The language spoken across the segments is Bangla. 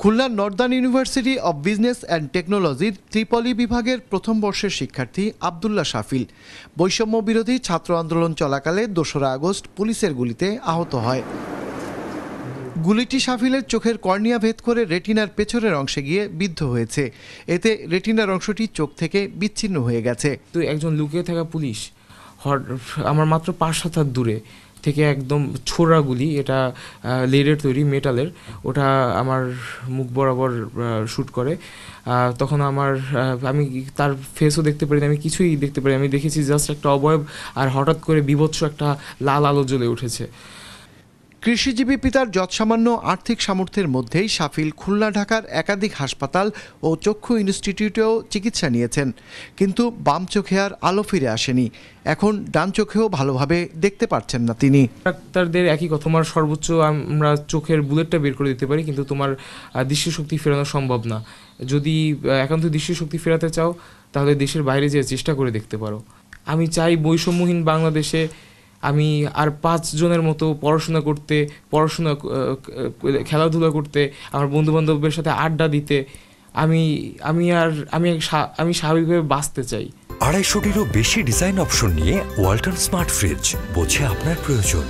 খুলনার Northern university of business and টেকনোলজির ত্রিপলি বিভাগের প্রথম বর্ষের শিক্ষার্থী আবদুল্লাহ শাফিল বৈষম্য বিরোধী ছাত্র আন্দোলন চলাকালে ২রা আগস্ট পুলিশের গুলিতে আহত হয়। গুলিটি শাফিলের চোখের কর্নিয়া ভেদ করে রেটিনার পেছনের অংশে গিয়ে বিদ্ধ হয়েছে। এতে রেটিনার অংশটি চোখ থেকে বিচ্ছিন্ন হয়ে গেছে। তো একজন লুকিয়ে থাকা পুলিশ আমার মাত্র ৫-৭ হাত দূরে থেকে একদম ছোড়া গুলি, এটা লেডের তৈরি, মেটালের, ওটা আমার মুখ বরাবর শ্যুট করে। তখন আমি তার ফেসও দেখতে পারি, আমি কিছুই দেখতে পারি, আমি দেখেছি জাস্ট একটা অবয়ব, আর হঠাৎ করে বীভৎস একটা লাল আলো জ্বলে উঠেছে। কৃষিজীবী পিতার যৎসামান্য আর্থিক সামর্থ্যের মধ্যেই শাফিল খুলনা ঢাকার একাধিক হাসপাতাল ও চক্ষু ইনস্টিটিউটেও চিকিৎসা নিয়েছেন, কিন্তু বাম চোখে আর আলো ফিরে আসেনি। এখন ডান চোখেও ভালোভাবে দেখতে পারছেন না তিনি। ডাক্তারদের একই কথা, তোমার সর্বোচ্চ আমরা চোখের বুলেটটা বের করে দিতে পারি, কিন্তু তোমার দৃষ্টিশক্তি ফেরানো সম্ভব না। যদি একান্ত দৃষ্টিশক্তি ফেরাতে চাও তাহলে দেশের বাইরে যেয়ে চেষ্টা করে দেখতে পারো। আমি চাই বৈষম্যহীন বাংলাদেশে আমি আর ৫ জনের মতো পড়াশোনা, খেলাধুলা করতে, আমার বন্ধুবান্ধবের সাথে আড্ডা দিতে, আমি স্বাভাবিকভাবে বাঁচতে চাই। ২৫০টিরও বেশি ডিজাইন অপশন নিয়ে ওয়ালটন স্মার্ট ফ্রিজ, বোঝে আপনার প্রয়োজন।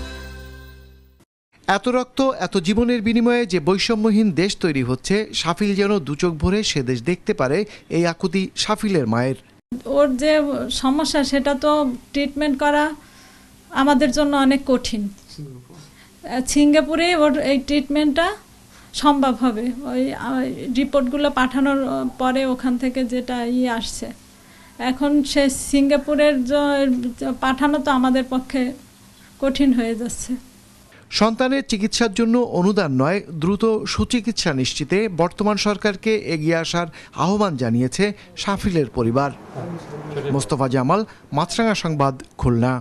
এত রক্ত, এত জীবনের বিনিময়ে যে বৈষম্যহীন দেশ তৈরি হচ্ছে, শাফিল যেন দুচোখ ভরে সে দেশ দেখতে পারে, এই আকুতি শাফিলের মায়ের। ওর যে সমস্যা সেটা তো ট্রিটমেন্ট করা আমাদের জন্য অনেক কঠিন। সিঙ্গাপুরে ওর এই ট্রিটমেন্টটা সম্ভব হবে, ওই রিপোর্টগুলো পাঠানোর পরে ওখান থেকে যেটা আসছে। এখন সে সিঙ্গাপুরের পাঠানো তো আমাদের পক্ষে কঠিন হয়ে যাচ্ছে। সন্তানের চিকিৎসার জন্য অনুদান নয়, দ্রুত সুচিকিৎসা নিশ্চিতে বর্তমান সরকারকে এগিয়ে আসার আহ্বান জানিয়েছে শাফিলের পরিবার। মোস্তফা জামাল, মাছরাঙা সংবাদ, খুলনা।